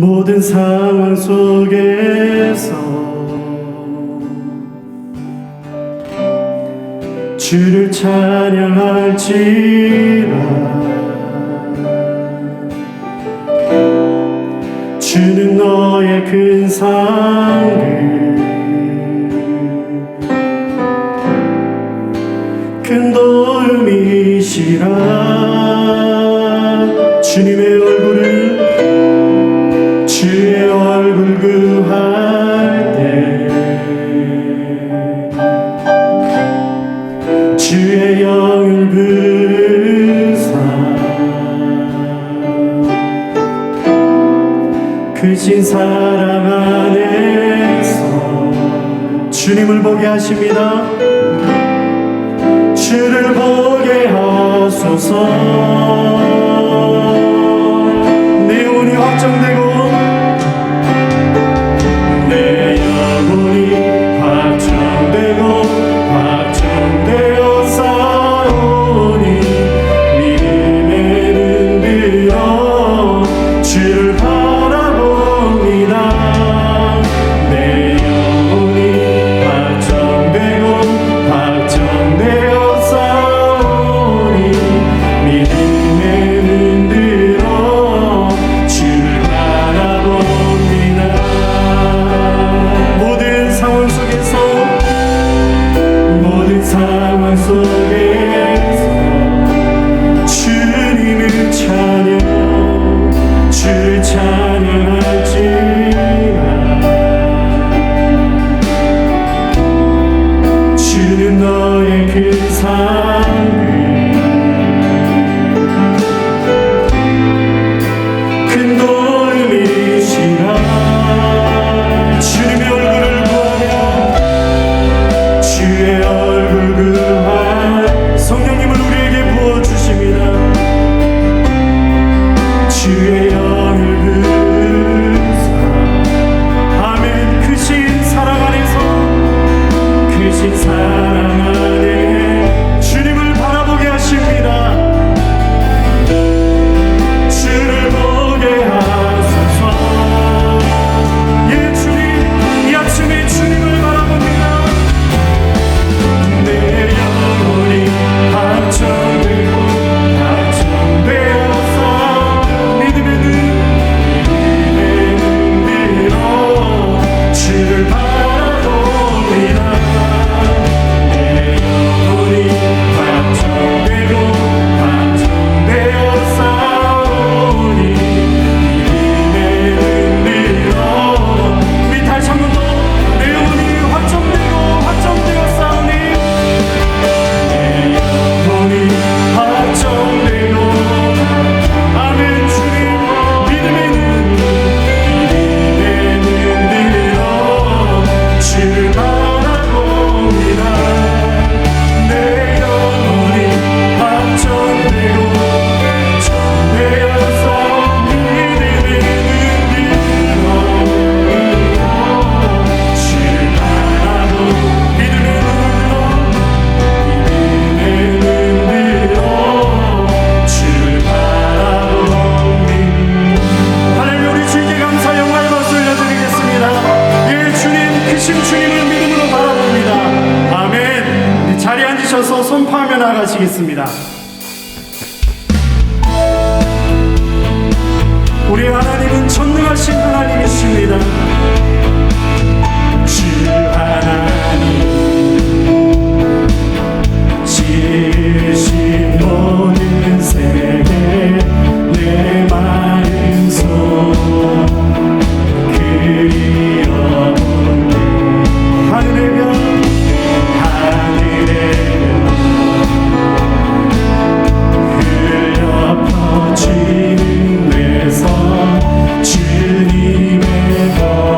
모든 상황 속에서 주를 찬양할지라. 주는 너의 큰 상을 큰 도움이시라. 주님의 얼굴을 주의 얼굴 구할 때 주의 영을 부사 크신 사랑 안에서 주님을 보게 하십니다. 주를 보게 하소서. 내 영혼이 확정되고 내 영혼이 확정되고 확정되어 싸우니 믿음에 눈 들어 주를 바라봅니다. 내 영혼이 확정되고 확정되어 선포하며 나가시겠습니다. 우리 하나님은 전능하신 하나님이십니다. 주 하나님 지으신 모든 세계 내 마음속 그리워보네. 하늘의 별 지는 데서 주님의 것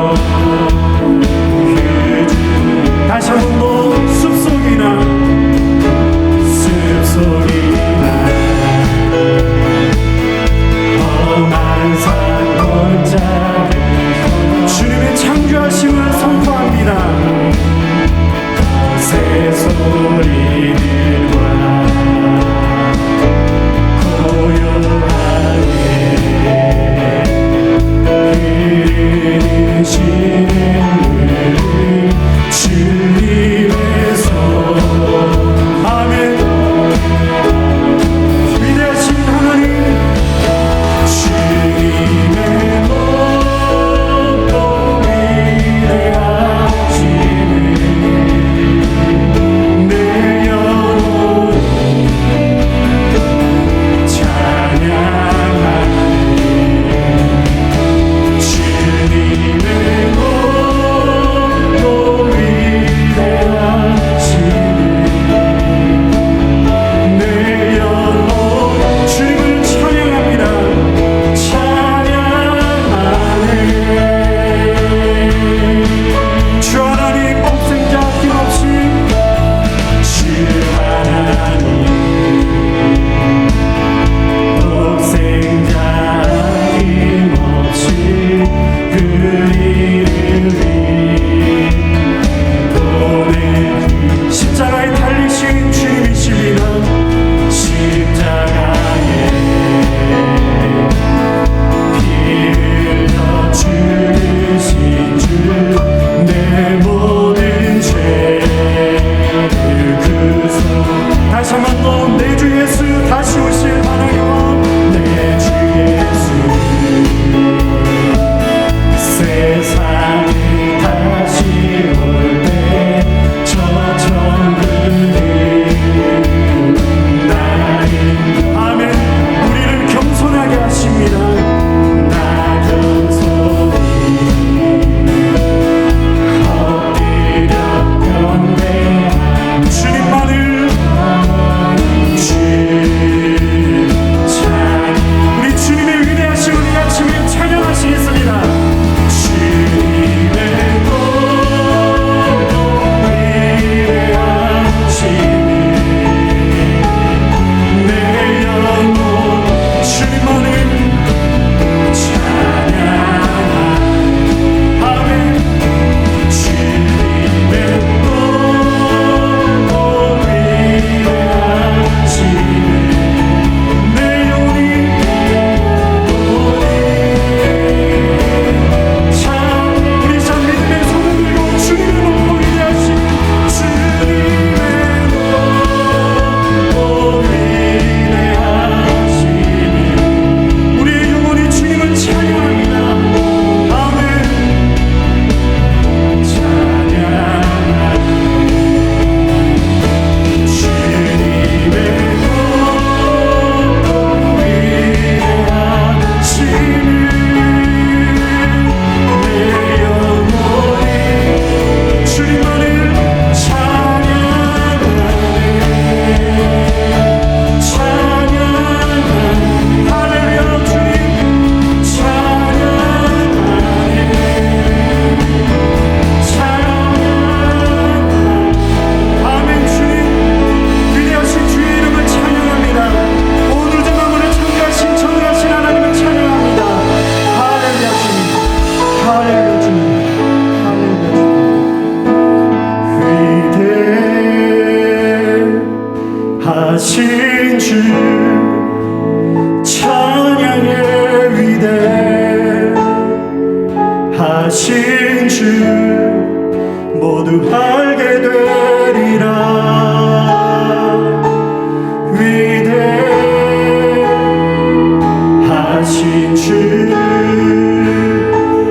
위대하신 주 모두 알게 되리라. 위대하신 주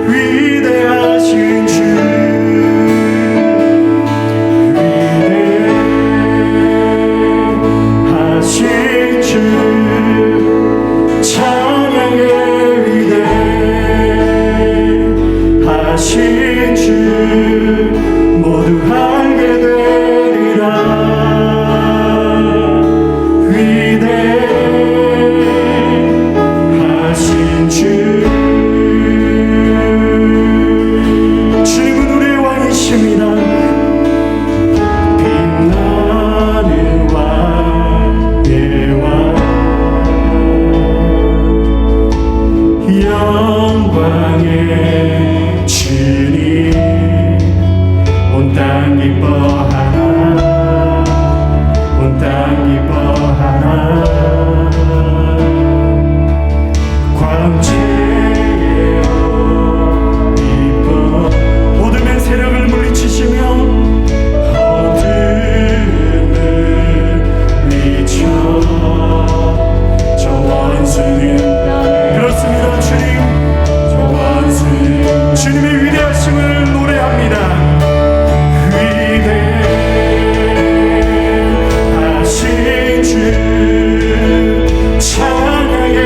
위대하신 주 위대하신 주 찬양의 위대하신 주 모두 알게 되리라. 위대하신 주 주님은 우리의 왕이십니다. 빛나는 왕의 왕 영광의 주님 온 땅 기뻐하라. 온 땅 기뻐하라. 광채의 빛 어둠의 세력을 물리치시며 어둠을 미쳐 저 원수는 그렇습니다. 주님 저 원수는 주님의 위대하심을 노래합니다. 위대하신 주 찬양의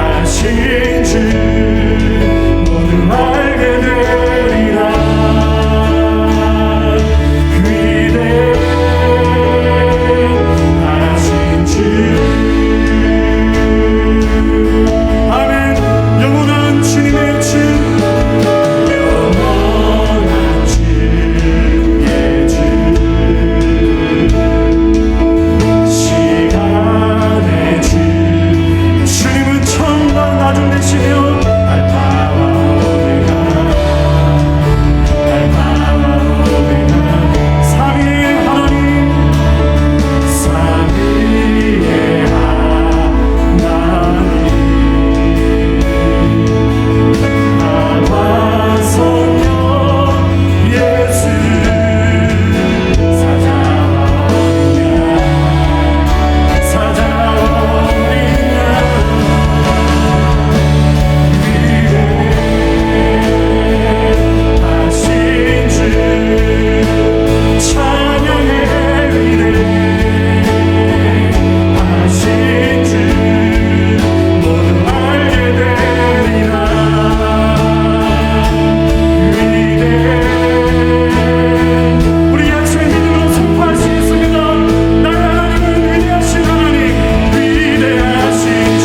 위대하신 주 모두 알게 되리라. 위대하신 주 아멘. 영원한 주님의 주 영원한 주의 주 시간의 주 주님은 처음과 나중 되시며 알파와 오메가 알파와 오메가 삼위의 하나님 삼위의 하나님 아바 성령 예수 사자오리냐 사자오리냐 위대하신 주 찬양의 위대하신 주 모두 알게 되리라. 우리 약속의 믿음으로 선포할 수 있습니다. 나의 하나님은 위대하신 하나님 위대하신 주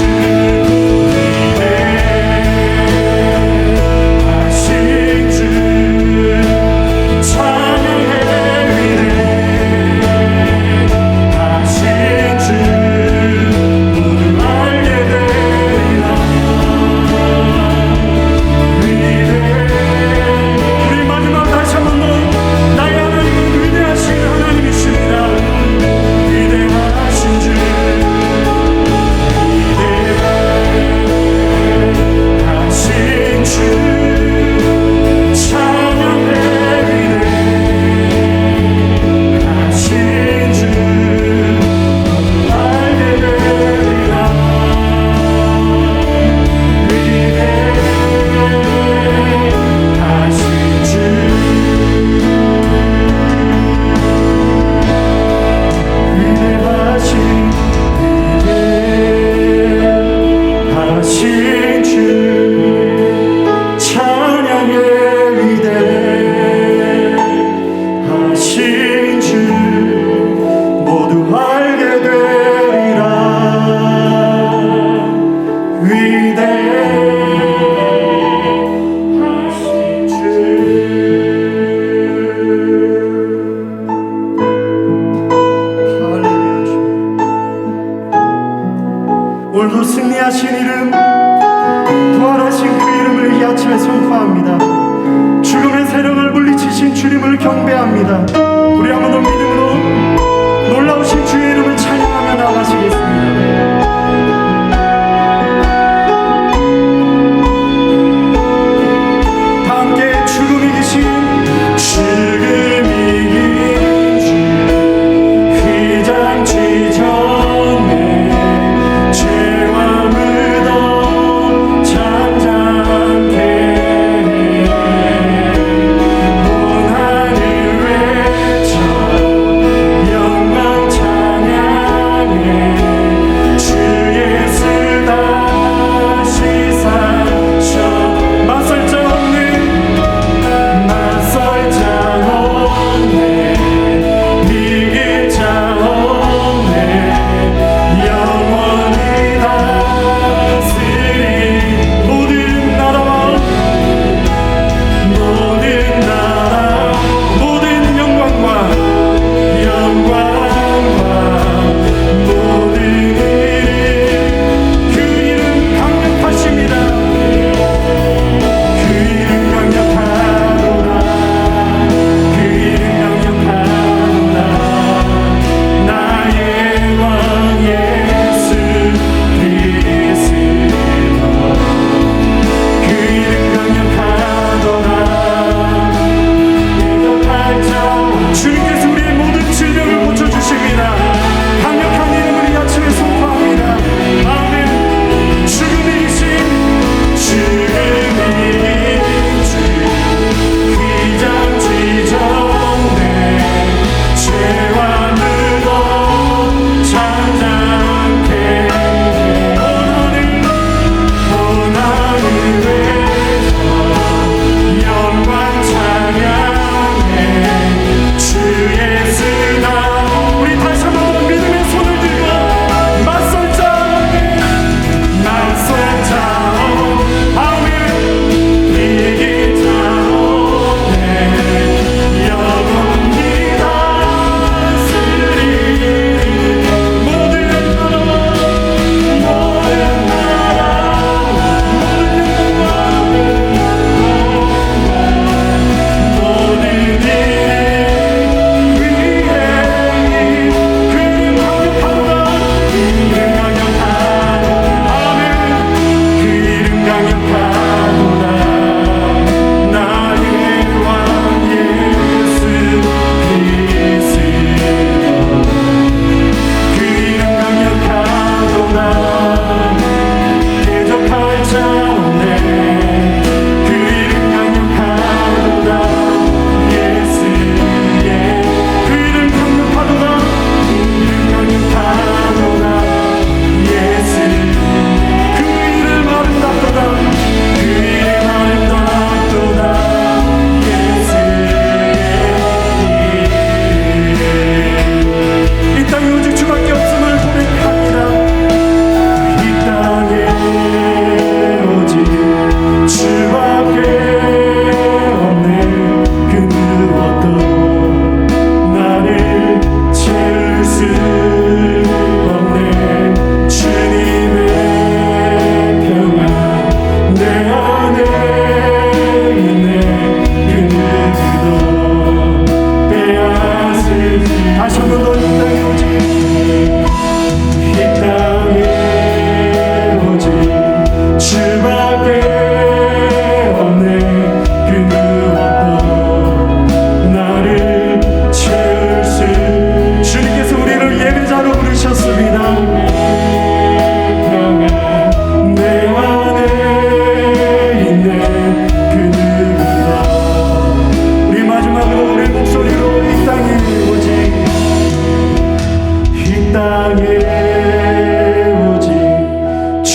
위대하신 주 찬양의 위대하신 주 모두 알게 되리라. 우리 마지막 다시 한번 더 나의 하나님은 위대하신 하나님이십니다. 위대하신 주 위대하신 주 찬양의 위대하신 주 알게 되리라. 위대하신 주 위대하신 주 찬양의 위대하신 주 모두 알게 되리라. 위대하신 주 할렐루야. 주 오늘도 승리하신 이름 부활하신 그 이름을 이 아침에 선포합니다. 죽음의 세력을 물리치신 주님을 경배합니다. 우리 한 번 더 믿음으로 놀라우신 주의 이름을 찬양하며 나가시겠습니다.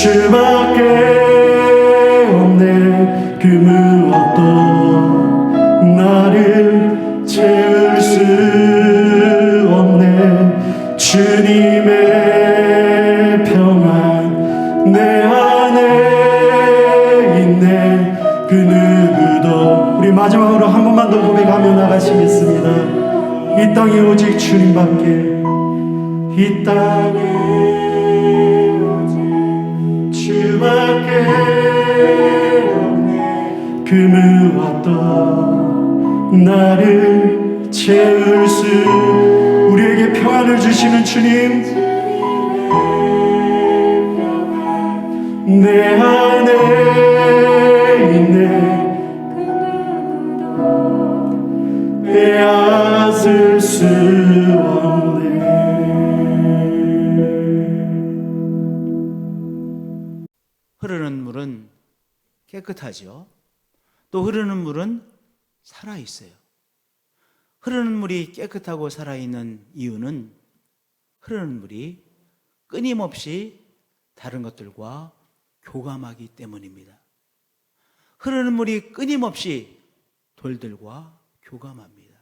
주밖에 없네. 그 무엇도 나를 채울 수 없네. 주님의 평안 내 안에 있네. 그 누구도. 우리 마지막으로 한 번만 더 고백하며 나가시겠습니다. 이 땅에 오직 주님밖에, 이 땅에 주밖에 없네. 그 무엇도 나를 채울 수. 우리에게 평안을 주시는 주님, 내 안에 있네. 빼앗을 수 없네. 흐르는 물은 깨끗하죠. 또 흐르는 물은 살아있어요. 흐르는 물이 깨끗하고 살아있는 이유는 흐르는 물이 끊임없이 다른 것들과 교감하기 때문입니다. 흐르는 물이 끊임없이 돌들과 교감합니다.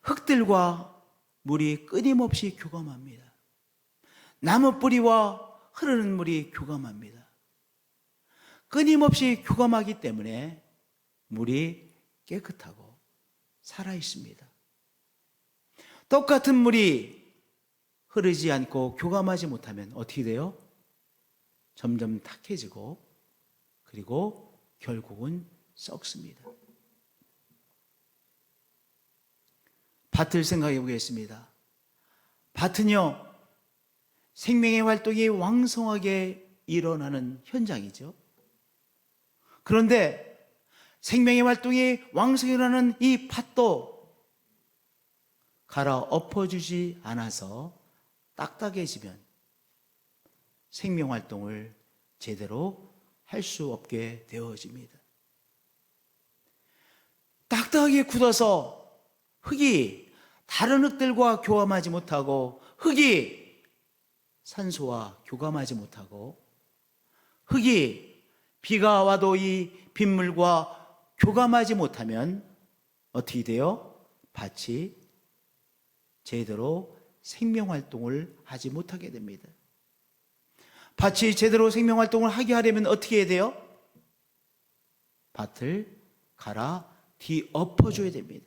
흙들과 물이 끊임없이 교감합니다. 나무 뿌리와 흐르는 물이 교감합니다. 끊임없이 교감하기 때문에 물이 깨끗하고 살아있습니다. 똑같은 물이 흐르지 않고 교감하지 못하면 어떻게 돼요? 점점 탁해지고 그리고 결국은 썩습니다. 밭을 생각해 보겠습니다. 밭은요, 생명의 활동이 왕성하게 일어나는 현장이죠. 그런데 생명의 활동이 왕성하게 일어나는 이 밭도 갈아 엎어주지 않아서 딱딱해지면 생명 활동을 제대로 할 수 없게 되어집니다. 딱딱하게 굳어서 흙이 다른 흙들과 교감하지 못하고, 흙이 산소와 교감하지 못하고, 흙이 비가 와도 이 빗물과 교감하지 못하면 어떻게 돼요? 밭이 제대로 생명활동을 하지 못하게 됩니다. 밭이 제대로 생명활동을 하게 하려면 어떻게 해야 돼요? 밭을 갈아 뒤엎어줘야 됩니다.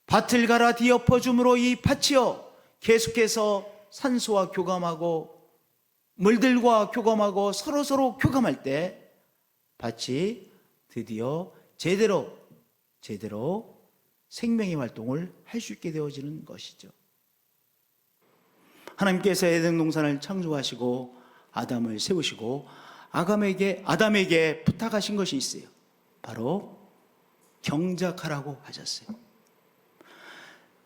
밭을 갈아 뒤엎어줌으로 이 밭이요, 계속해서 산소와 교감하고 물들과 교감하고 서로 교감할 때 밭이 드디어 제대로 생명의 활동을 할 수 있게 되어지는 것이죠. 하나님께서 에덴 동산을 창조하시고 아담을 세우시고 아담에게 부탁하신 것이 있어요. 바로 경작하라고 하셨어요.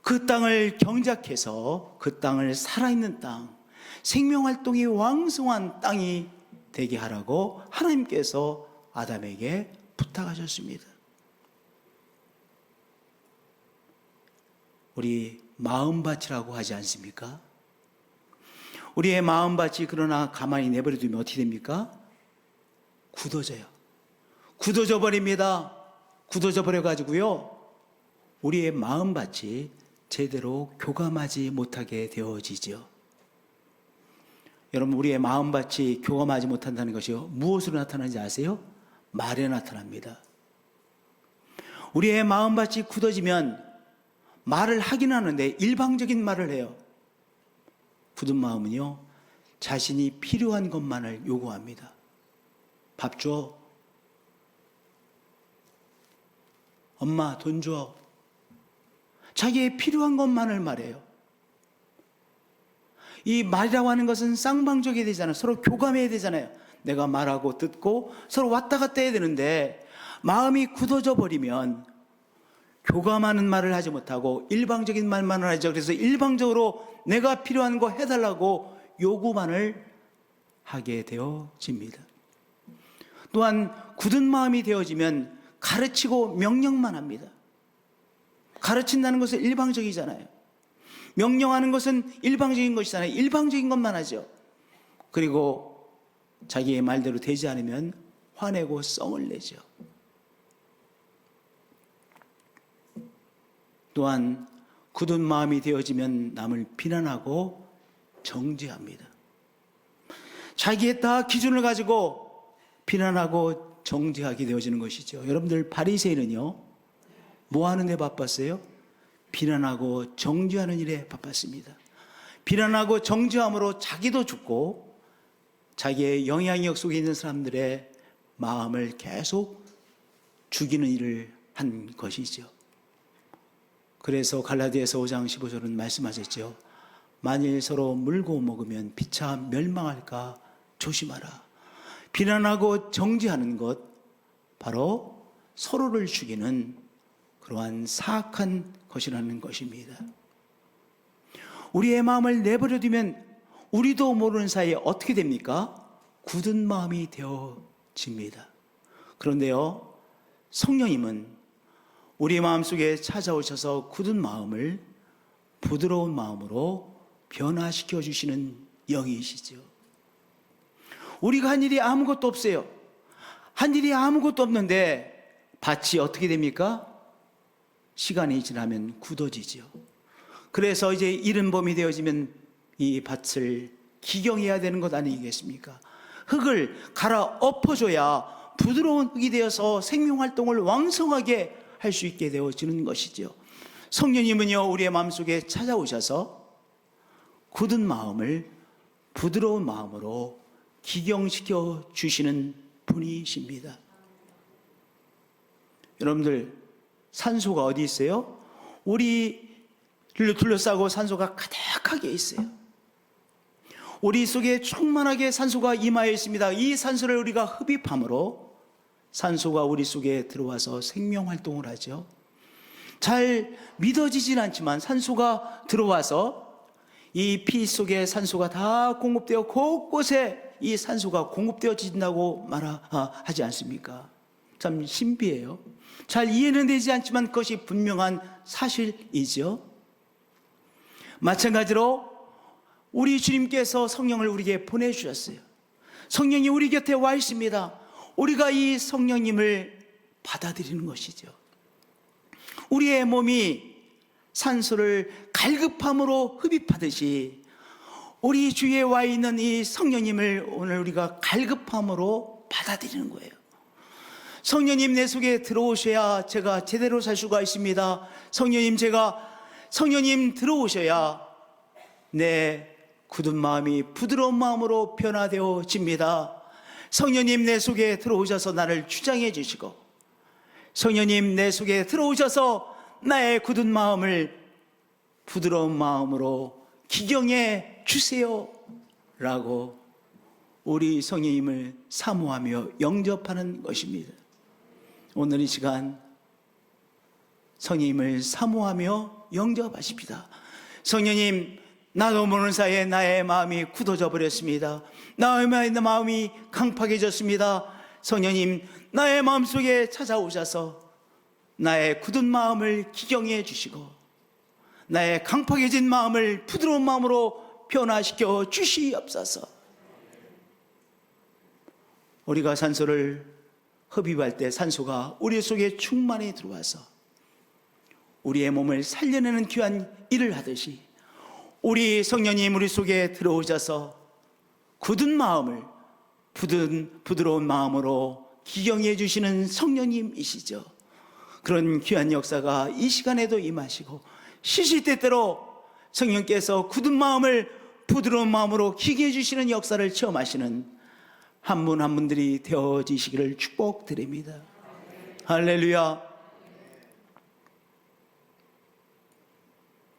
그 땅을 경작해서 그 땅을 살아있는 땅, 생명활동이 왕성한 땅이 되게 하라고 하나님께서 아담에게 부탁하셨습니다. 우리 마음밭이라고 하지 않습니까? 우리의 마음밭이 그러나 가만히 내버려두면 어떻게 됩니까? 굳어져요. 굳어져 버립니다. 굳어져 버려가지고요, 우리의 마음밭이 제대로 교감하지 못하게 되어지죠. 여러분, 우리의 마음밭이 교감하지 못한다는 것이 무엇으로 나타나는지 아세요? 말에 나타납니다. 우리의 마음밭이 굳어지면 말을 하긴 하는데 일방적인 말을 해요. 굳은 마음은요, 자신이 필요한 것만을 요구합니다. 밥 줘. 엄마 돈 줘. 자기의 필요한 것만을 말해요. 이 말이라고 하는 것은 쌍방적이 되잖아요. 서로 교감해야 되잖아요. 내가 말하고 듣고 서로 왔다 갔다 해야 되는데, 마음이 굳어져 버리면 교감하는 말을 하지 못하고 일방적인 말만을 하죠. 그래서 일방적으로 내가 필요한 거 해달라고 요구만을 하게 되어집니다. 또한 굳은 마음이 되어지면 가르치고 명령만 합니다. 가르친다는 것은 일방적이잖아요. 명령하는 것은 일방적인 것이잖아요. 일방적인 것만 하죠. 그리고 자기의 말대로 되지 않으면 화내고 썽을 내죠. 또한 굳은 마음이 되어지면 남을 비난하고 정죄합니다. 자기의 다 기준을 가지고 비난하고 정죄하게 되어지는 것이죠. 여러분들 바리새인은요, 뭐 하는 데 바빴어요? 비난하고 정죄하는 일에 바빴습니다. 비난하고 정죄함으로 자기도 죽고 자기의 영향력 속에 있는 사람들의 마음을 계속 죽이는 일을 한 것이죠. 그래서 갈라디아서 5장 15절은 말씀하셨죠. 만일 서로 물고 먹으면 피차 멸망할까 조심하라. 비난하고 정죄하는 것, 바로 서로를 죽이는 그러한 사악한 것이라는 것입니다. 우리의 마음을 내버려두면 우리도 모르는 사이에 어떻게 됩니까? 굳은 마음이 되어집니다. 그런데요, 성령님은 우리 마음속에 찾아오셔서 굳은 마음을 부드러운 마음으로 변화시켜 주시는 영이시죠. 우리가 한 일이 아무것도 없어요. 한 일이 아무것도 없는데 밭이 어떻게 됩니까? 시간이 지나면 굳어지죠. 그래서 이제 이른 봄이 되어지면 이 밭을 기경해야 되는 것 아니겠습니까? 흙을 갈아 엎어줘야 부드러운 흙이 되어서 생명활동을 왕성하게 할 수 있게 되어지는 것이죠. 성령님은요, 우리의 마음속에 찾아오셔서 굳은 마음을 부드러운 마음으로 기경시켜 주시는 분이십니다. 여러분들, 산소가 어디 있어요? 우리를 둘러싸고 산소가 가득하게 있어요. 우리 속에 충만하게 산소가 임하여 있습니다. 이 산소를 우리가 흡입함으로 산소가 우리 속에 들어와서 생명활동을 하죠. 잘 믿어지진 않지만 산소가 들어와서 이 피 속에 산소가 다 공급되어 곳곳에 이 산소가 공급되어진다고 말하지 않습니까? 참 신비해요. 잘 이해는 되지 않지만 그것이 분명한 사실이죠. 마찬가지로 우리 주님께서 성령을 우리에게 보내주셨어요. 성령이 우리 곁에 와 있습니다. 우리가 이 성령님을 받아들이는 것이죠. 우리의 몸이 산소를 갈급함으로 흡입하듯이 우리 주위에 와 있는 이 성령님을 오늘 우리가 갈급함으로 받아들이는 거예요. 성령님 내 속에 들어오셔야 제가 제대로 살 수가 있습니다. 성령님 들어오셔야 내 굳은 마음이 부드러운 마음으로 변화되어집니다. 성령님 내 속에 들어오셔서 나를 주장해 주시고, 성령님 내 속에 들어오셔서 나의 굳은 마음을 부드러운 마음으로 기경해 주세요 라고 우리 성령님을 사모하며 영접하는 것입니다. 오늘 이 시간 성령님을 사모하며 영접하십니다. 성령님, 나도 모르는 사이에 나의 마음이 굳어져 버렸습니다. 나의 마음이 강팍해졌습니다. 성령님, 나의 마음속에 찾아오셔서 나의 굳은 마음을 기경해 주시고 나의 강팍해진 마음을 부드러운 마음으로 변화시켜 주시옵소서. 우리가 산소를 흡입할 때 산소가 우리 속에 충만히 들어와서 우리의 몸을 살려내는 귀한 일을 하듯이 우리 성령님 우리 속에 들어오셔서 굳은 마음을 부드러운 마음으로 기경해 주시는 성령님이시죠. 그런 귀한 역사가 이 시간에도 임하시고 시시때때로 성령께서 굳은 마음을 부드러운 마음으로 기경해 주시는 역사를 체험하시는 한 분 한 분들이 되어지시기를 축복드립니다. 할렐루야.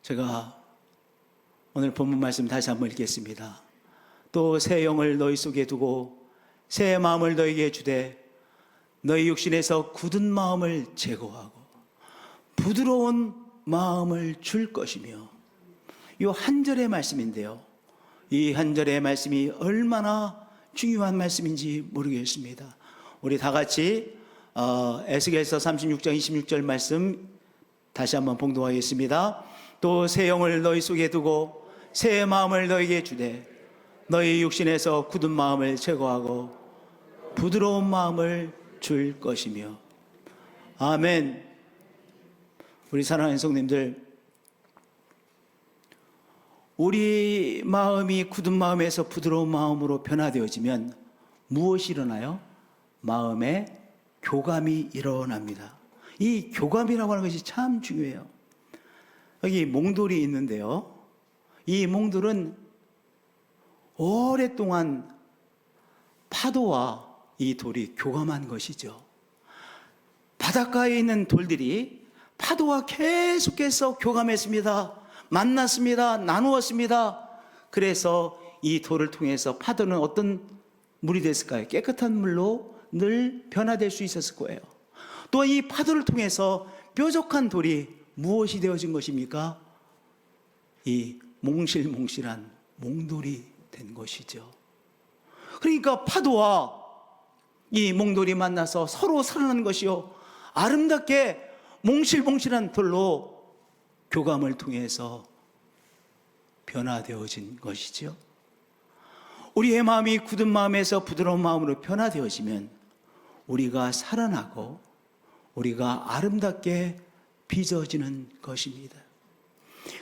제가 오늘 본문 말씀 다시 한번 읽겠습니다. 또 새 영을 너희 속에 두고 새 마음을 너희에게 주되 너희 육신에서 굳은 마음을 제거하고 부드러운 마음을 줄 것이며, 이 한 절의 말씀인데요, 이 한 절의 말씀이 얼마나 중요한 말씀인지 모르겠습니다. 우리 다 같이 에스겔서 36장 26절 말씀 다시 한번 봉독하겠습니다. 또 새 영을 너희 속에 두고 새 마음을 너희에게 주되 너희 육신에서 굳은 마음을 제거하고 부드러운 마음을 줄 것이며. 아멘. 우리 사랑하는 성님들, 우리 마음이 굳은 마음에서 부드러운 마음으로 변화되어지면 무엇이 일어나요? 마음에 교감이 일어납니다. 이 교감이라고 하는 것이 참 중요해요. 여기 몽돌이 있는데요, 이 몽돌은 오랫동안 파도와 이 돌이 교감한 것이죠. 바닷가에 있는 돌들이 파도와 계속해서 교감했습니다. 만났습니다. 나누었습니다. 그래서 이 돌을 통해서 파도는 어떤 물이 됐을까요? 깨끗한 물로 늘 변화될 수 있었을 거예요. 또 이 파도를 통해서 뾰족한 돌이 무엇이 되어진 것입니까? 이 몽실몽실한 몽돌이 된 것이죠. 그러니까 파도와 이 몽돌이 만나서 서로 살아나는 것이요, 아름답게 몽실몽실한 돌로 교감을 통해서 변화되어진 것이죠. 우리의 마음이 굳은 마음에서 부드러운 마음으로 변화되어지면 우리가 살아나고 우리가 아름답게 빚어지는 것입니다.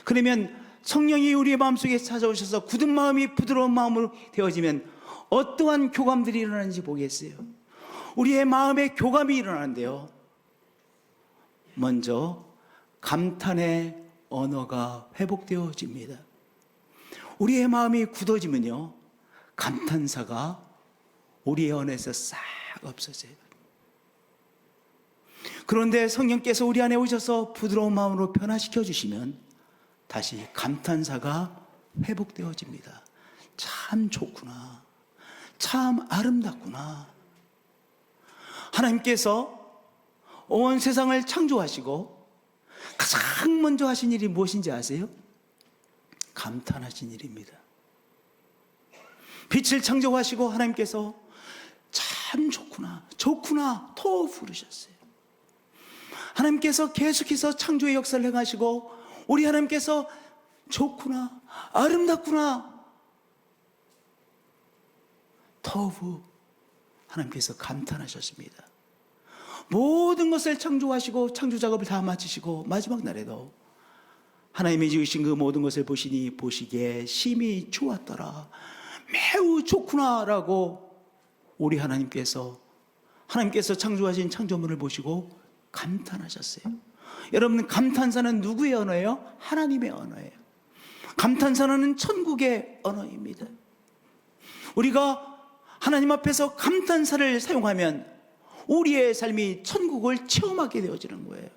그러면 성령이 우리의 마음속에 찾아오셔서 굳은 마음이 부드러운 마음으로 되어지면 어떠한 교감들이 일어나는지 보겠어요. 우리의 마음에 교감이 일어나는데요, 먼저 감탄의 언어가 회복되어집니다. 우리의 마음이 굳어지면요, 감탄사가 우리의 언어에서 싹 없어져요. 그런데 성령께서 우리 안에 오셔서 부드러운 마음으로 변화시켜 주시면 다시 감탄사가 회복되어집니다. 참 좋구나, 참 아름답구나. 하나님께서 온 세상을 창조하시고 가장 먼저 하신 일이 무엇인지 아세요? 감탄하신 일입니다. 빛을 창조하시고 하나님께서 참 좋구나, 좋구나 더 부르셨어요. 하나님께서 계속해서 창조의 역사를 행하시고 우리 하나님께서 좋구나, 아름답구나 더욱 하나님께서 감탄하셨습니다. 모든 것을 창조하시고 창조 작업을 다 마치시고 마지막 날에도 하나님이 지으신 그 모든 것을 보시니 보시기에 심히 좋았더라, 매우 좋구나라고 우리 하나님께서 창조하신 창조물을 보시고 감탄하셨어요. 여러분, 감탄사는 누구의 언어예요? 하나님의 언어예요. 감탄사는 천국의 언어입니다. 우리가 하나님 앞에서 감탄사를 사용하면 우리의 삶이 천국을 체험하게 되어지는 거예요.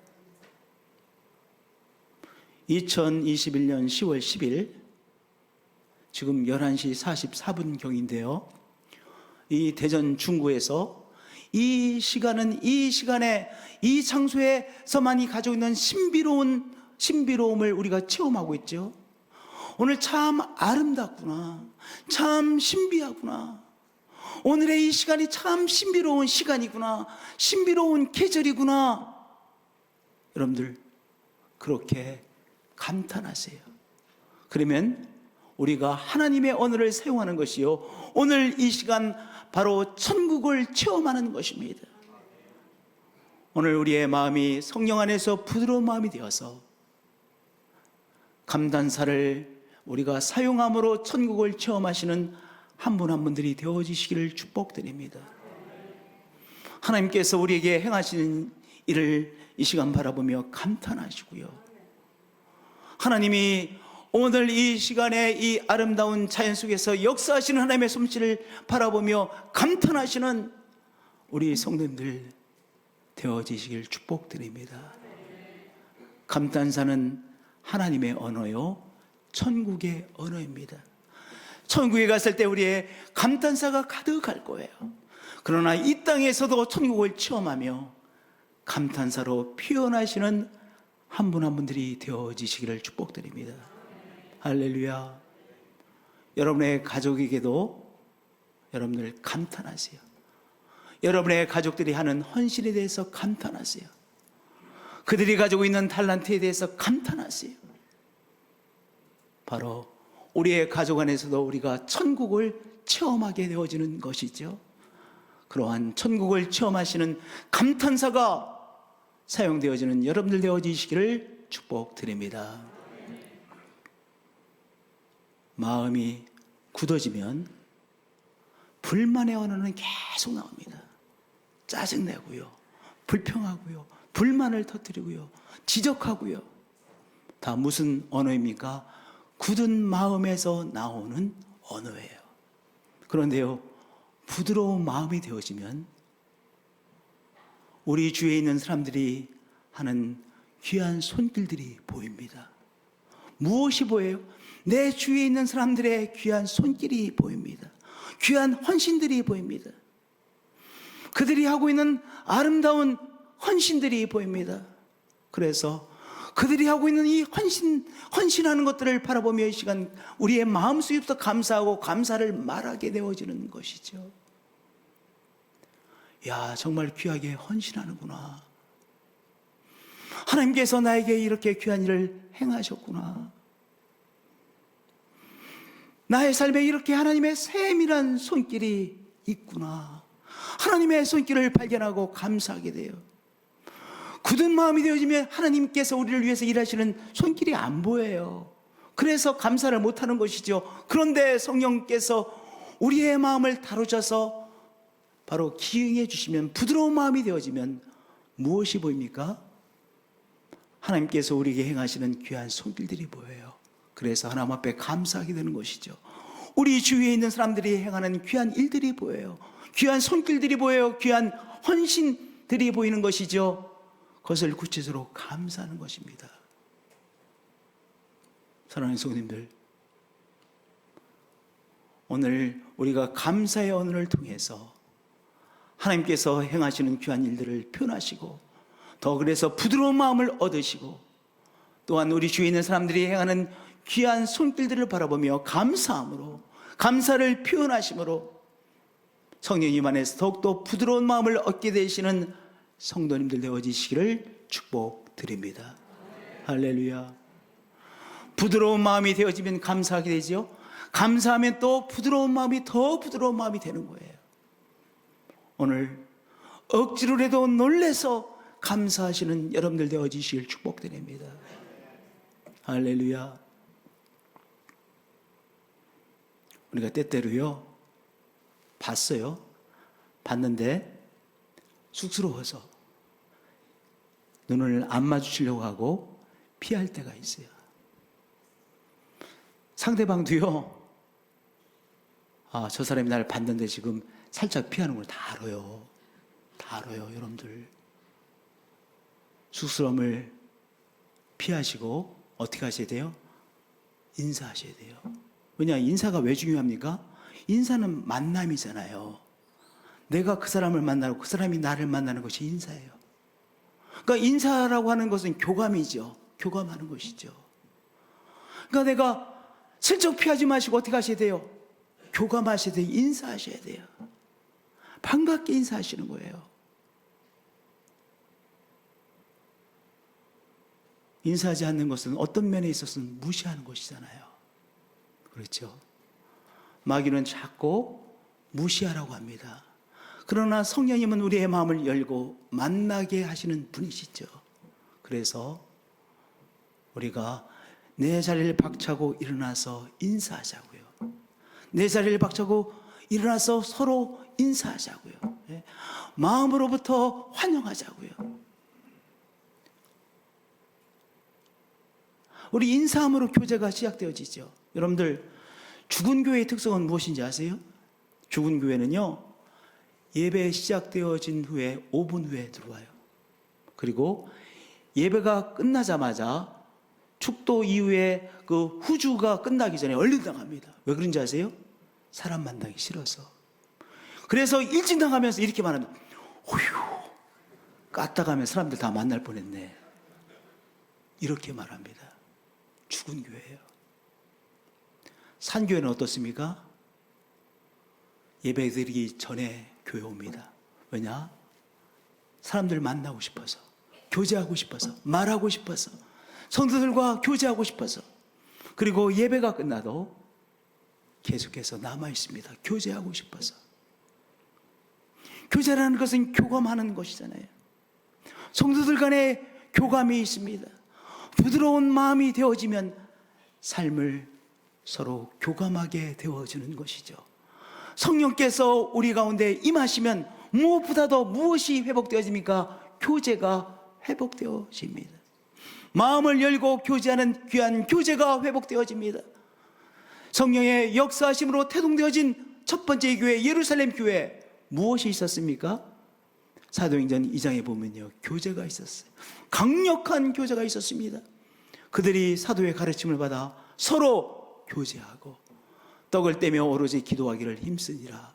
2021년 10월 10일 지금 11시 44분 경인데요, 이 대전 중구에서 이 시간에 이 장소에서만이 가지고 있는 신비로움을 우리가 체험하고 있죠. 오늘 참 아름답구나, 참 신비하구나, 오늘의 이 시간이 참 신비로운 시간이구나, 신비로운 계절이구나. 여러분들 그렇게 감탄하세요. 그러면 우리가 하나님의 언어를 사용하는 것이요, 오늘 이 시간 바로 천국을 체험하는 것입니다. 오늘 우리의 마음이 성령 안에서 부드러운 마음이 되어서 감탄사를 우리가 사용함으로 천국을 체험하시는 한 분 한 분들이 되어지시기를 축복드립니다. 하나님께서 우리에게 행하시는 일을 이 시간 바라보며 감탄하시고요, 하나님이 오늘 이 시간에 이 아름다운 자연 속에서 역사하시는 하나님의 솜씨를 바라보며 감탄하시는 우리 성도님들 되어지시길 축복드립니다. 감탄사는 하나님의 언어요, 천국의 언어입니다. 천국에 갔을 때 우리의 감탄사가 가득할 거예요. 그러나 이 땅에서도 천국을 체험하며 감탄사로 표현하시는 한 분 한 분들이 되어지시기를 축복드립니다. 할렐루야. 여러분의 가족에게도 여러분들 감탄하세요. 여러분의 가족들이 하는 헌신에 대해서 감탄하세요. 그들이 가지고 있는 탤런트에 대해서 감탄하세요. 바로 우리의 가족 안에서도 우리가 천국을 체험하게 되어지는 것이죠. 그러한 천국을 체험하시는 감탄사가 사용되어지는 여러분들 되어지시기를 축복드립니다. 마음이 굳어지면 불만의 언어는 계속 나옵니다. 짜증내고요, 불평하고요, 불만을 터뜨리고요, 지적하고요. 다 무슨 언어입니까? 굳은 마음에서 나오는 언어예요. 그런데요, 부드러운 마음이 되어지면 우리 주위에 있는 사람들이 하는 귀한 손길들이 보입니다. 무엇이 보여요? 내 주위에 있는 사람들의 귀한 손길이 보입니다. 귀한 헌신들이 보입니다. 그들이 하고 있는 아름다운 헌신들이 보입니다. 그래서 그들이 하고 있는 이 헌신하는 것들을 바라보며 이 시간 우리의 마음속부터 감사하고 감사를 말하게 되어지는 것이죠. 야, 정말 귀하게 헌신하는구나. 하나님께서 나에게 이렇게 귀한 일을 행하셨구나. 나의 삶에 이렇게 하나님의 세밀한 손길이 있구나. 하나님의 손길을 발견하고 감사하게 돼요. 굳은 마음이 되어지면 하나님께서 우리를 위해서 일하시는 손길이 안 보여요. 그래서 감사를 못하는 것이죠. 그런데 성령께서 우리의 마음을 다루셔서 바로 기응해 주시면, 부드러운 마음이 되어지면 무엇이 보입니까? 하나님께서 우리에게 행하시는 귀한 손길들이 보여요. 그래서 하나님 앞에 감사하게 되는 것이죠. 우리 주위에 있는 사람들이 행하는 귀한 일들이 보여요. 귀한 손길들이 보여요. 귀한 헌신들이 보이는 것이죠. 그것을 구체적으로 감사하는 것입니다. 사랑하는 성도님들, 오늘 우리가 감사의 언어를 통해서 하나님께서 행하시는 귀한 일들을 표현하시고, 더 그래서 부드러운 마음을 얻으시고, 또한 우리 주위에 있는 사람들이 행하는 귀한 손길들을 바라보며 감사함으로, 감사를 표현하심으로 성령님 안에서 더욱더 부드러운 마음을 얻게 되시는 성도님들 되어지시기를 축복드립니다. 할렐루야. 부드러운 마음이 되어지면 감사하게 되죠. 감사하면 또 부드러운 마음이 더 부드러운 마음이 되는 거예요. 오늘 억지로라도 놀래서 감사하시는 여러분들 되어지시길 축복드립니다. 할렐루야. 우리가 때때로요, 봤는데 쑥스러워서 눈을 안 마주치려고 하고 피할 때가 있어요. 상대방도요, 저 사람이 나를 봤는데 지금 살짝 피하는 걸 다 알아요. 다 알아요, 여러분들. 쑥스러움을 피하시고 어떻게 하셔야 돼요? 인사하셔야 돼요. 왜냐, 인사가 왜 중요합니까? 인사는 만남이잖아요. 내가 그 사람을 만나고 그 사람이 나를 만나는 것이 인사예요. 그러니까 인사라고 하는 것은 교감이죠. 교감하는 것이죠. 그러니까 내가 슬쩍 피하지 마시고 어떻게 하셔야 돼요? 교감하셔야 돼요. 인사하셔야 돼요. 반갑게 인사하시는 거예요. 인사하지 않는 것은 어떤 면에 있어서는 무시하는 것이잖아요. 그렇죠? 마귀는 자꾸 무시하라고 합니다. 그러나 성령님은 우리의 마음을 열고 만나게 하시는 분이시죠. 그래서 우리가 내 자리를 박차고 일어나서 인사하자고요. 내 자리를 박차고 일어나서 서로 인사하자고요. 마음으로부터 환영하자고요. 우리 인사함으로 교제가 시작되어지죠. 여러분들, 죽은 교회의 특성은 무엇인지 아세요? 죽은 교회는요, 예배 시작되어진 후에 5분 후에 들어와요. 그리고 예배가 끝나자마자 축도 이후에 그 후주가 끝나기 전에 얼른 나갑니다. 왜 그런지 아세요? 사람 만나기 싫어서. 그래서 일찍 나가면서 이렇게 말합니다. 어휴, 까딱하면 사람들 다 만날 뻔했네. 이렇게 말합니다. 죽은 교회예요. 산교회는 어떻습니까? 예배 드리기 전에 교회 옵니다. 왜냐? 사람들 만나고 싶어서, 교제하고 싶어서, 말하고 싶어서, 성도들과 교제하고 싶어서. 그리고 예배가 끝나도 계속해서 남아 있습니다. 교제하고 싶어서. 교제라는 것은 교감하는 것이잖아요. 성도들 간에 교감이 있습니다. 부드러운 마음이 되어지면 삶을 서로 교감하게 되어지는 것이죠. 성령께서 우리 가운데 임하시면 무엇보다도 무엇이 회복되어집니까? 교제가 회복되어집니다. 마음을 열고 교제하는 귀한 교제가 회복되어집니다. 성령의 역사하심으로 태동되어진 첫 번째 교회, 예루살렘 교회, 무엇이 있었습니까? 사도행전 2장에 보면요, 교제가 있었어요. 강력한 교제가 있었습니다. 그들이 사도의 가르침을 받아 서로 교제하고 떡을 떼며 오로지 기도하기를 힘쓰니라.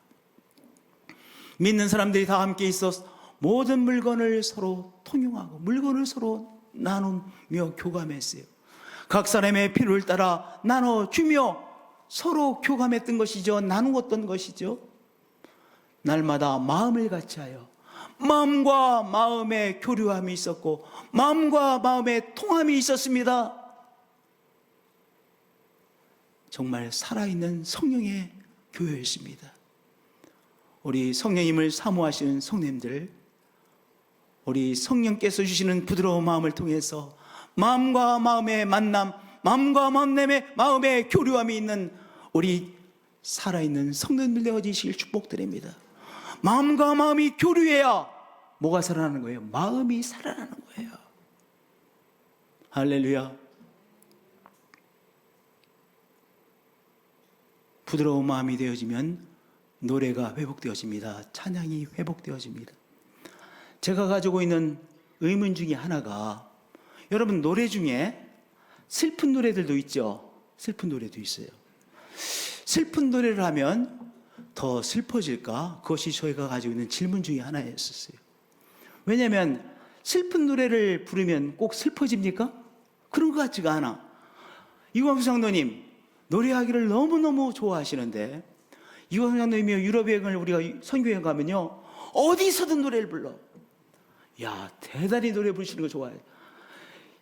믿는 사람들이 다 함께 있어 모든 물건을 서로 통용하고 물건을 서로 나누며 교감했어요. 각 사람의 필요를 따라 나눠주며 서로 교감했던 것이죠. 나누었던 것이죠. 날마다 마음을 같이하여 마음과 마음의 교류함이 있었고 마음과 마음의 통함이 있었습니다. 정말 살아있는 성령의 교회였습니다. 우리 성령님을 사모하시는 성님들, 우리 성령께서 주시는 부드러운 마음을 통해서 마음과 마음의 만남, 마음과 마음의 교류함이 있는 우리 살아있는 성도님들 되어지실 축복드립니다. 마음과 마음이 교류해야 뭐가 살아나는 거예요? 마음이 살아나는 거예요. 할렐루야. 부드러운 마음이 되어지면 노래가 회복되어집니다. 찬양이 회복되어집니다. 제가 가지고 있는 의문 중에 하나가, 여러분 노래 중에 슬픈 노래들도 있죠. 슬픈 노래도 있어요. 슬픈 노래를 하면 더 슬퍼질까? 그것이 저희가 가지고 있는 질문 중에 하나였었어요. 왜냐하면 슬픈 노래를 부르면 꼭 슬퍼집니까? 그런 것 같지가 않아. 이광수 장로님 노래하기를 너무너무 좋아하시는데, 이광수 장로님이 유럽 여행을 우리가 선교여행 가면요, 어디서든 노래를 불러. 야, 대단히 노래 부르시는 거 좋아해요.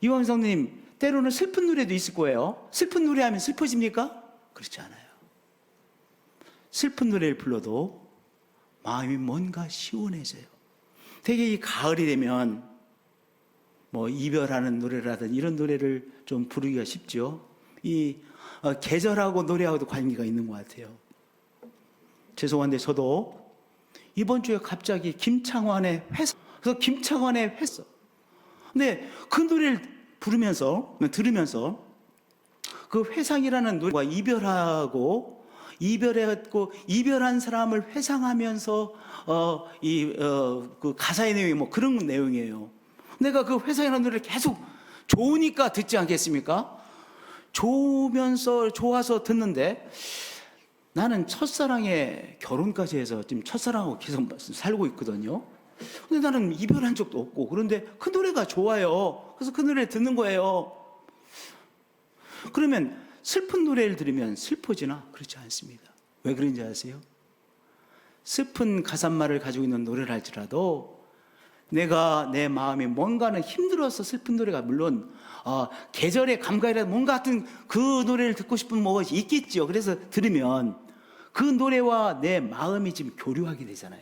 이광수 장로님 때로는 슬픈 노래도 있을 거예요. 슬픈 노래하면 슬퍼집니까? 그렇지 않아요. 슬픈 노래를 불러도 마음이 뭔가 시원해져요. 되게 이 가을이 되면 뭐 이별하는 노래라든지 이런 노래를 좀 부르기가 쉽죠. 이 계절하고 노래하고도 관계가 있는 것 같아요. 죄송한데 저도 이번 주에 갑자기 김창완의 회사, 그래서 김창완의 회사, 근데 그 노래를 들으면서 그 회상이라는 노래가 이별했고 이별한 사람을 회상하면서 그 가사의 내용이 뭐 그런 내용이에요. 내가 그 회상이라는 노래를 계속 좋으니까 듣지 않겠습니까? 좋아서 듣는데, 나는 첫사랑에 결혼까지 해서 지금 첫사랑하고 계속 살고 있거든요. 근데 나는 이별한 적도 없고, 그런데 그 노래가 좋아요. 그래서 그 노래를 듣는 거예요. 그러면 슬픈 노래를 들으면 슬퍼지나? 그렇지 않습니다. 왜 그런지 아세요? 슬픈 가사말을 가지고 있는 노래를 할지라도 내가 내 마음이 뭔가는 힘들어서 슬픈 노래가, 물론 계절의 감각이라도 뭔가 같은 그 노래를 듣고 싶은 뭐가 있겠죠. 그래서 들으면 그 노래와 내 마음이 지금 교류하게 되잖아요.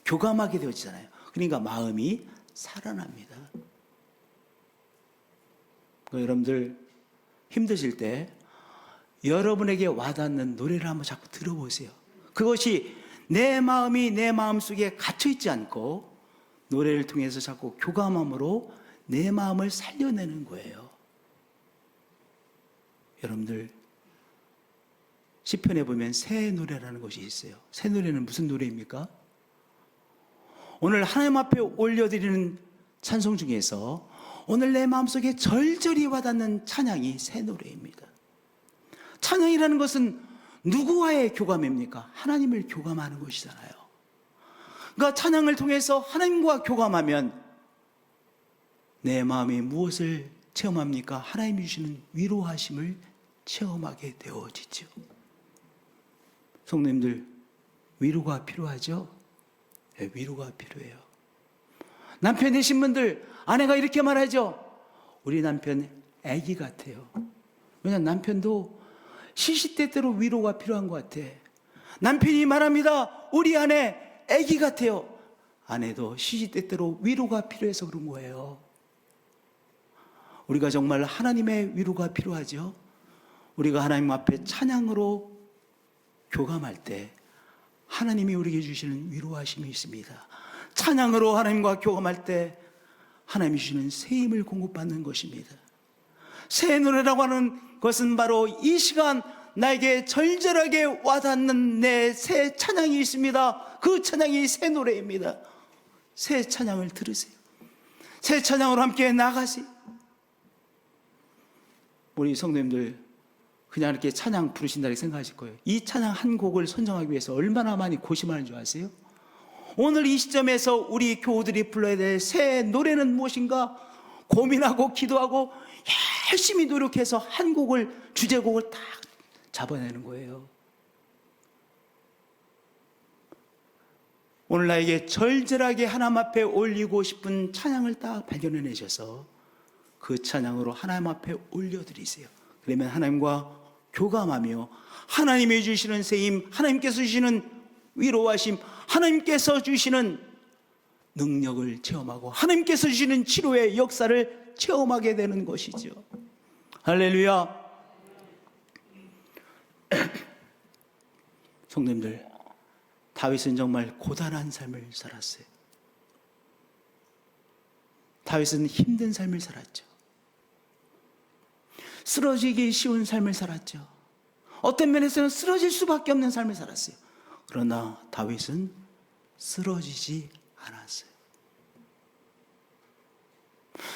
교감하게 되어지잖아요. 그러니까 마음이 살아납니다. 여러분들 힘드실 때 여러분에게 와닿는 노래를 한번 자꾸 들어보세요. 그것이 내 마음이 내 마음속에 갇혀있지 않고 노래를 통해서 자꾸 교감함으로 내 마음을 살려내는 거예요. 여러분들 시편에 보면 새 노래라는 것이 있어요. 새 노래는 무슨 노래입니까? 오늘 하나님 앞에 올려드리는 찬송 중에서 오늘 내 마음속에 절절히 와닿는 찬양이 새 노래입니다. 찬양이라는 것은 누구와의 교감입니까? 하나님을 교감하는 것이잖아요. 그러니까 찬양을 통해서 하나님과 교감하면 내 마음이 무엇을 체험합니까? 하나님이 주시는 위로하심을 체험하게 되어지죠. 성도님들, 위로가 필요하죠? 네, 위로가 필요해요. 남편 되신 분들, 아내가 이렇게 말하죠. 우리 남편 애기 같아요. 왜냐하면 남편도 시시때때로 위로가 필요한 것 같아. 남편이 말합니다. 우리 아내 아기 같아요. 아내도 시시때때로 위로가 필요해서 그런 거예요. 우리가 정말 하나님의 위로가 필요하죠. 우리가 하나님 앞에 찬양으로 교감할 때 하나님이 우리에게 주시는 위로하심이 있습니다. 찬양으로 하나님과 교감할 때 하나님이 주시는 새 힘을 공급받는 것입니다. 새 노래라고 하는 것은 바로 이 시간 나에게 절절하게 와닿는 내 새 찬양이 있습니다. 그 찬양이 새 노래입니다. 새 찬양을 들으세요. 새 찬양으로 함께 나가세요. 우리 성도님들 그냥 이렇게 찬양 부르신다고 생각하실 거예요. 이 찬양 한 곡을 선정하기 위해서 얼마나 많이 고심하는 줄 아세요? 오늘 이 시점에서 우리 교우들이 불러야 될 새 노래는 무엇인가 고민하고 기도하고 열심히 노력해서 한 곡을, 주제곡을 딱 잡아내는 거예요. 오늘 나에게 절절하게 하나님 앞에 올리고 싶은 찬양을 딱 발견해내셔서 그 찬양으로 하나님 앞에 올려드리세요. 그러면 하나님과 교감하며 하나님이 주시는 새힘, 하나님께서 주시는 위로하심, 하나님께서 주시는 능력을 체험하고 하나님께서 주시는 치료의 역사를 체험하게 되는 것이죠. 할렐루야. 성도님들, 다윗은 정말 고단한 삶을 살았어요. 다윗은 힘든 삶을 살았죠. 쓰러지기 쉬운 삶을 살았죠. 어떤 면에서는 쓰러질 수밖에 없는 삶을 살았어요. 그러나 다윗은 쓰러지지 않았어요.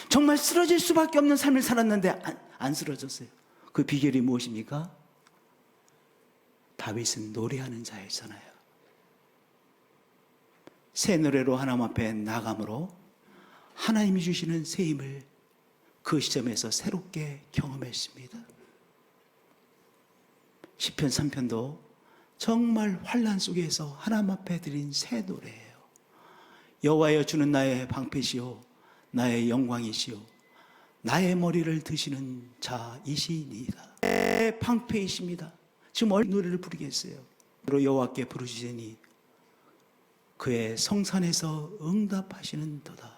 정말 쓰러질 수밖에 없는 삶을 살았는데 안 쓰러졌어요. 그 비결이 무엇입니까? 다윗은 노래하는 자였잖아요. 새 노래로 하나님 앞에 나감으로 하나님이 주시는 새 힘을 그 시점에서 새롭게 경험했습니다. 시편 3편도 정말 환난 속에서 하나님 앞에 드린 새 노래예요. 여호와여 주는 나의 방패시요 나의 영광이시요 나의 머리를 드시는 자이시니이다. 내 방패이십니다. 지금 어떤 노래를 부르겠어요. 여호와께 부르시니 그의 성산에서 응답하시는도다.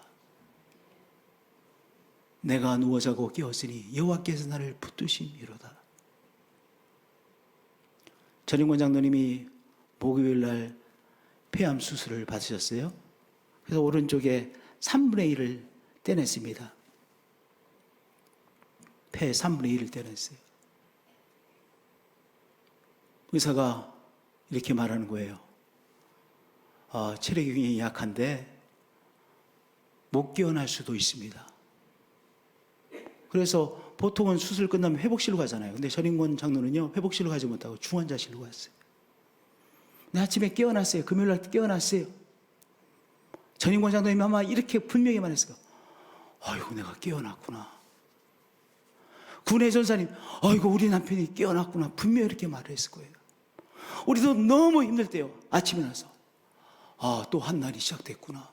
내가 누워 자고 깨었으니 여호와께서 나를 붙드심이로다. 전인권 장로님이 목요일 날 폐암 수술을 받으셨어요. 그래서 오른쪽에 3분의 1을 떼냈습니다. 폐 3분의 1을 떼냈어요. 의사가 이렇게 말하는 거예요. 체력이 굉장히 약한데 못 깨어날 수도 있습니다. 그래서 보통은 수술 끝나면 회복실로 가잖아요. 근데 전인권 장로는요, 회복실로 가지 못하고 중환자실로 갔어요. 근데 아침에 깨어났어요. 금요일 날 깨어났어요. 전인권 장로님이 아마 이렇게 분명히 말했어요. 아이고, 내가 깨어났구나. 군의 전사님, 아이고, 우리 남편이 깨어났구나. 분명히 이렇게 말을 했을 거예요. 우리도 너무 힘들 때요. 아침에 나서 또 한 날이 시작됐구나.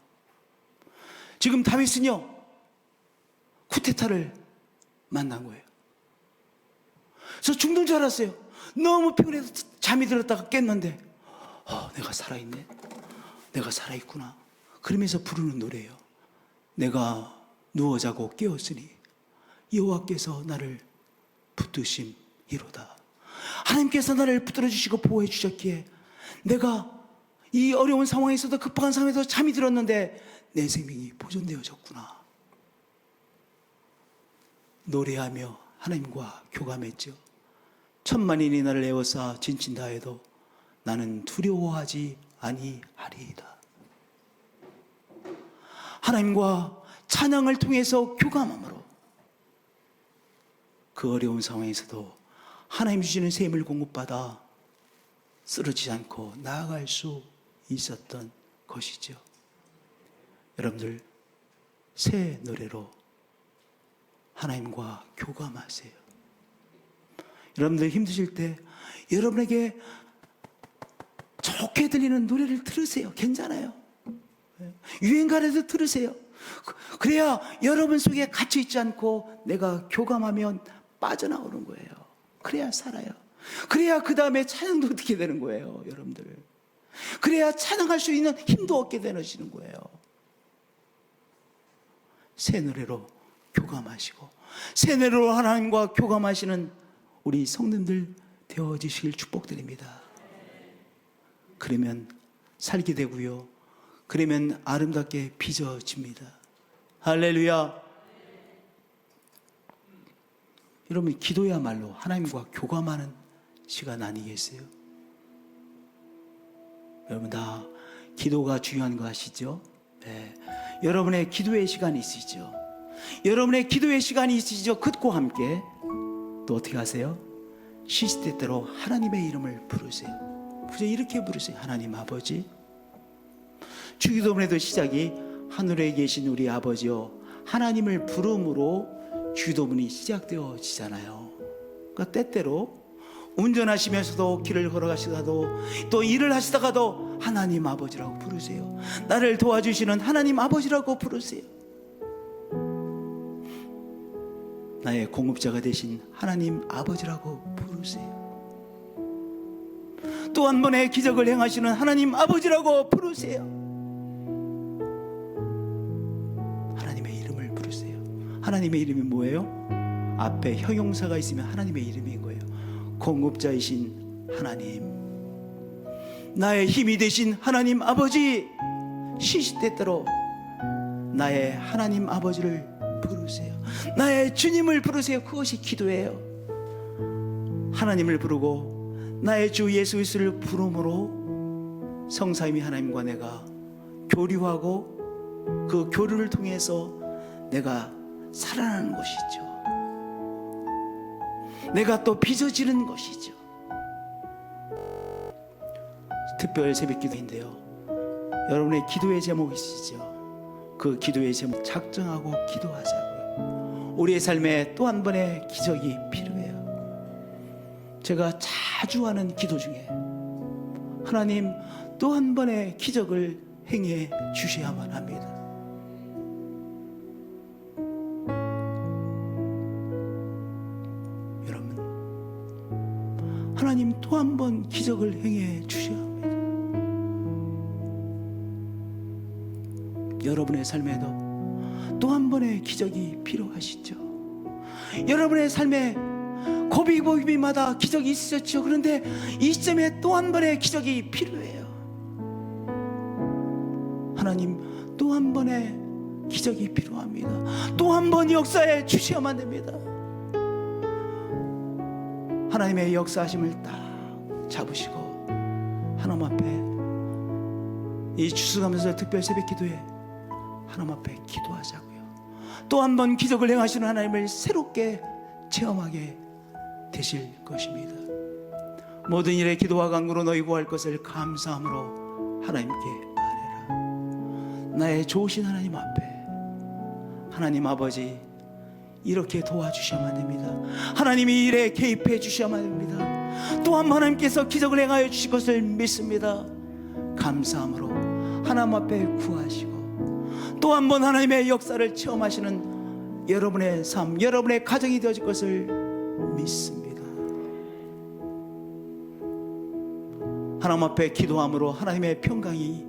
지금 다윗은요, 쿠데타를 만난 거예요. 그래서 죽는 줄 알았어요. 너무 피곤해서 잠이 들었다가 깼는데 내가 살아있네. 내가 살아있구나. 그러면서 부르는 노래예요. 내가 누워 자고 깨었으니 여호와께서 나를 붙드심이로다. 하나님께서 나를 붙들어 주시고 보호해 주셨기에 내가 이 어려운 상황에서도, 급박한 상황에서 잠이 들었는데 내 생명이 보존되어졌구나. 노래하며 하나님과 교감했죠. 천만인이 나를 에워싸 진친다 해도 나는 두려워하지 아니하리이다. 하나님과 찬양을 통해서 교감함으로 그 어려운 상황에서도 하나님 주시는 새 힘을 공급받아 쓰러지지 않고 나아갈 수 있었던 것이죠. 여러분들, 새 노래로 하나님과 교감하세요. 여러분들 힘드실 때 여러분에게 좋게 들리는 노래를 들으세요. 괜찮아요. 유행가라도 들으세요. 그래야 여러분 속에 갇혀 있지 않고 내가 교감하면 빠져나오는 거예요. 그래야 살아요. 그래야 그 다음에 찬양도 어떻게 되는 거예요, 여러분들. 그래야 찬양할 수 있는 힘도 얻게 되시는 거예요. 새 노래로 교감하시고 새 노래로 하나님과 교감하시는 우리 성도님들 되어지시길 축복드립니다. 그러면 살게 되고요, 그러면 아름답게 빚어집니다. 할렐루야. 여러분, 기도야말로 하나님과 교감하는 시간 아니겠어요? 여러분, 다 기도가 중요한 거 아시죠? 네. 여러분의 기도의 시간이 있으시죠? 여러분의 기도의 시간이 있으시죠? 그것과 함께 또 어떻게 하세요? 시시때때로 하나님의 이름을 부르세요. 그저 이렇게 부르세요. 하나님 아버지. 주기도문에도 시작이 하늘에 계신 우리 아버지여, 하나님을 부름으로 주기도문이 시작되어지잖아요. 그러니까 때때로 운전하시면서도 길을 걸어가시다가도 또 일을 하시다가도 하나님 아버지라고 부르세요. 나를 도와주시는 하나님 아버지라고 부르세요. 나의 공급자가 되신 하나님 아버지라고 부르세요. 또 한 번의 기적을 행하시는 하나님 아버지라고 부르세요. 하나님의 이름을 부르세요. 하나님의 이름이 뭐예요? 앞에 형용사가 있으면 하나님의 이름인 거예요. 공급자이신 하나님, 나의 힘이 되신 하나님 아버지, 시시때때로 나의 하나님 아버지를 부르세요. 나의 주님을 부르세요. 그것이 기도예요. 하나님을 부르고 나의 주 예수 그리스도를 부름으로 성삼위 하나님과 내가 교류하고 그 교류를 통해서 내가 살아나는 것이죠. 내가 또 빚어지는 것이죠. 특별 새벽 기도인데요, 여러분의 기도의 제목이 있으시죠? 그 기도의 제목 작정하고 기도하자고요. 우리의 삶에 또 한 번의 기적이 필요해요. 제가 자주 하는 기도 중에 하나님 또 한 번의 기적을 행해 주셔야만 합니다. 하나님 또 한 번 기적을 행해 주셔야 합니다. 여러분의 삶에도 또 한 번의 기적이 필요하시죠? 여러분의 삶에 고비고비마다 기적이 있으셨죠? 그런데 이 시점에 또 한 번의 기적이 필요해요. 하나님 또 한 번의 기적이 필요합니다. 또 한 번 역사해 주셔야만 됩니다. 하나님의 역사하심을 딱 잡으시고 하나님 앞에 이 추수감사절 특별 새벽 기도에 하나님 앞에 기도하자고요. 또 한 번 기적을 행하시는 하나님을 새롭게 체험하게 되실 것입니다. 모든 일에 기도와 간구로 너희 구할 것을 감사함으로 하나님께 아뢰라. 나의 좋으신 하나님 앞에 하나님 아버지 이렇게 도와주셔야만 됩니다. 하나님이 일에 개입해 주셔야만 됩니다. 또한 하나님께서 기적을 행하여 주실 것을 믿습니다. 감사함으로 하나님 앞에 구하시고 또 한 번 하나님의 역사를 체험하시는 여러분의 삶, 여러분의 가정이 되어질 것을 믿습니다. 하나님 앞에 기도함으로 하나님의 평강이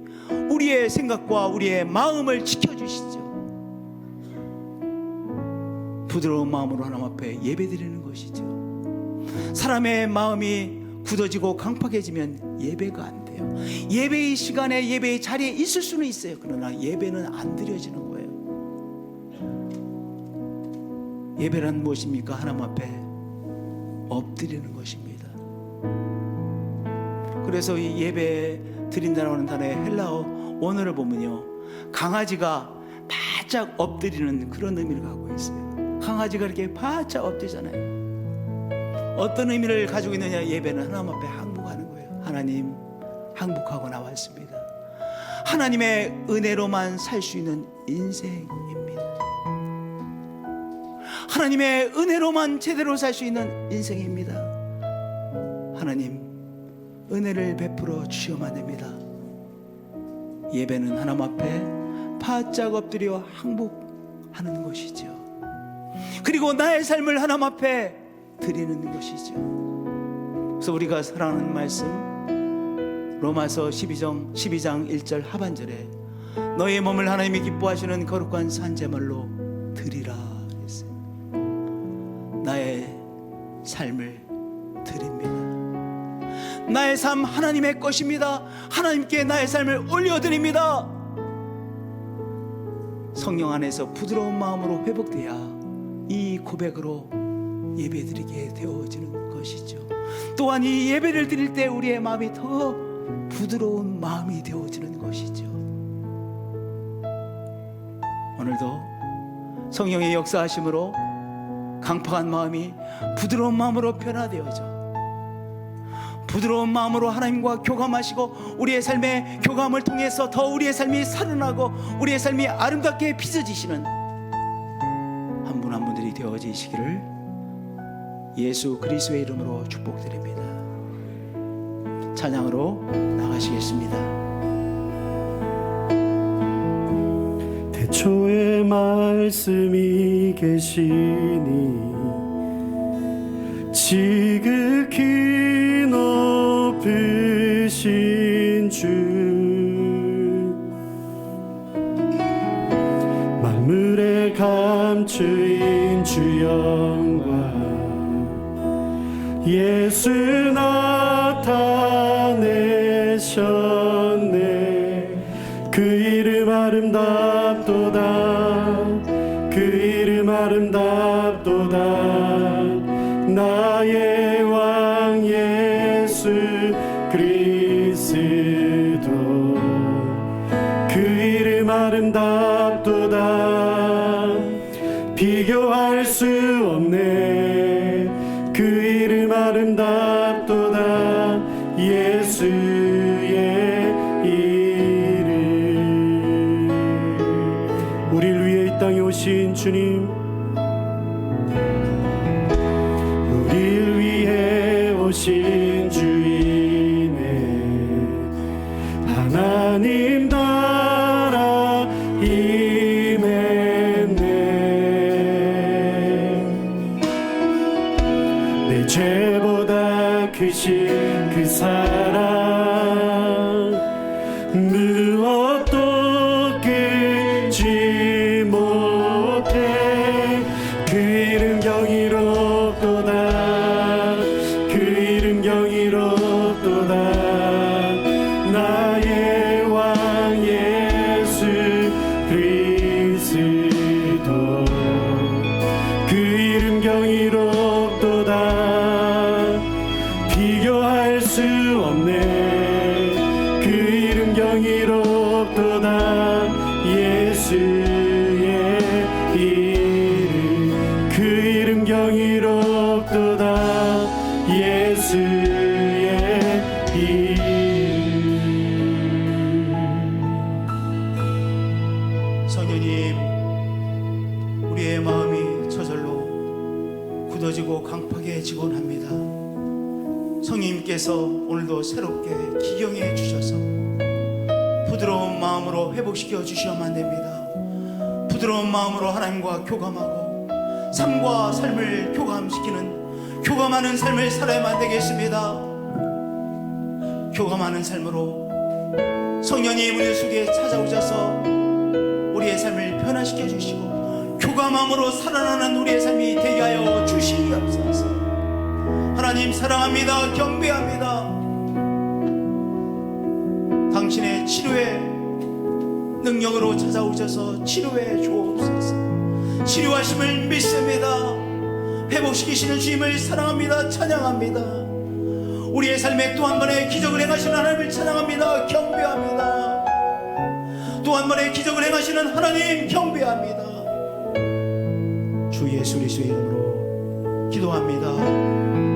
우리의 생각과 우리의 마음을 지켜주시죠. 부드러운 마음으로 하나님 앞에 예배드리는 것이죠. 사람의 마음이 굳어지고 강팍해지면 예배가 안 돼요. 예배의 시간에 예배의 자리에 있을 수는 있어요. 그러나 예배는 안 드려지는 거예요. 예배란 무엇입니까? 하나님 앞에 엎드리는 것입니다. 그래서 이 예배 드린다는 하는 단어의 헬라어 원어를 보면요, 강아지가 바짝 엎드리는 그런 의미를 갖고 있어요. 강아지가 이렇게 바짝 엎드리잖아요. 어떤 의미를 가지고 있느냐? 예배는 하나님 앞에 항복하는 거예요. 하나님, 항복하고 나왔습니다. 하나님의 은혜로만 살 수 있는 인생입니다. 하나님의 은혜로만 제대로 살 수 있는 인생입니다. 하나님 은혜를 베풀어 주셔야만 됩니다. 예배는 하나님 앞에 바짝 엎드려 항복하는 것이죠. 그리고 나의 삶을 하나님 앞에 드리는 것이죠. 그래서 우리가 사랑하는 말씀 로마서 12장 1절 하반절에 너의 몸을 하나님이 기뻐하시는 거룩한 산제물로 드리라 그랬어요. 나의 삶을 드립니다. 나의 삶 하나님의 것입니다. 하나님께 나의 삶을 올려드립니다. 성령 안에서 부드러운 마음으로 회복돼야 이 고백으로 예배드리게 되어지는 것이죠. 또한 이 예배를 드릴 때 우리의 마음이 더 부드러운 마음이 되어지는 것이죠. 오늘도 성령의 역사하심으로 강팍한 마음이 부드러운 마음으로 변화되어져 부드러운 마음으로 하나님과 교감하시고 우리의 삶의 교감을 통해서 더 우리의 삶이 살아나고 우리의 삶이 아름답게 빚어지시는 한 분 한 분들이 되어지시기를 예수 그리스도의 이름으로 축복드립니다. 찬양으로 나가시겠습니다. 태초에 말씀이 계시니 지극히 높으신 주 만물에 감추인 주 영광 예수 나타내셨네. 그 이름 아름답도다 그 이름 아름답도다 나의 왕 예수 그리스도 그 이름 아름답도다 비교할 수 없네 그 이름 아름답도다 예수의 이름 우리를 위해 이 땅에 오신 주님 우리를 위해 오신 주이네 하나님 나라 임했네 내 죄보다 크신 그 사랑 무엇도 끊지 못해 그 이름 경이롭도다 그 이름 경이롭도다 나의 왕 예수 그리스도 그 이름 경이롭도다 비교할 수 없네 그 이름 경이롭도다 예수의 이름 그 이름 경이롭도다 예수의 이름 성령님 우리의 마음이 저절로 굳어지고 강팍해지곤 합니다. 성령님께서 오늘도 새롭게 기경해 주셔서 부드러운 마음으로 회복시켜 주시면 됩니다. 부드러운 마음으로 하나님과 교감하고 삶과 삶을 교감시키는 교감하는 삶을 살아야만 되겠습니다. 교감하는 삶으로 성령님 우리 속에 찾아오셔서 우리의 삶을 변화시켜 주시고 교감함으로 살아나는 우리의 삶이 되게 하여 주시옵소서. 하나님 사랑합니다. 경배합니다. 당신의 치료의 능력으로 찾아오셔서 치료해 주옵소서. 치료하심을 믿습니다. 회복시키시는 주님을 사랑합니다. 찬양합니다. 우리의 삶에 또 한 번의 기적을 행하시는 하나님을 찬양합니다. 경배합니다. 또 한 번의 기적을 행하시는 하나님 경배합니다. 주 예수 그리스도의 이름으로 기도합니다.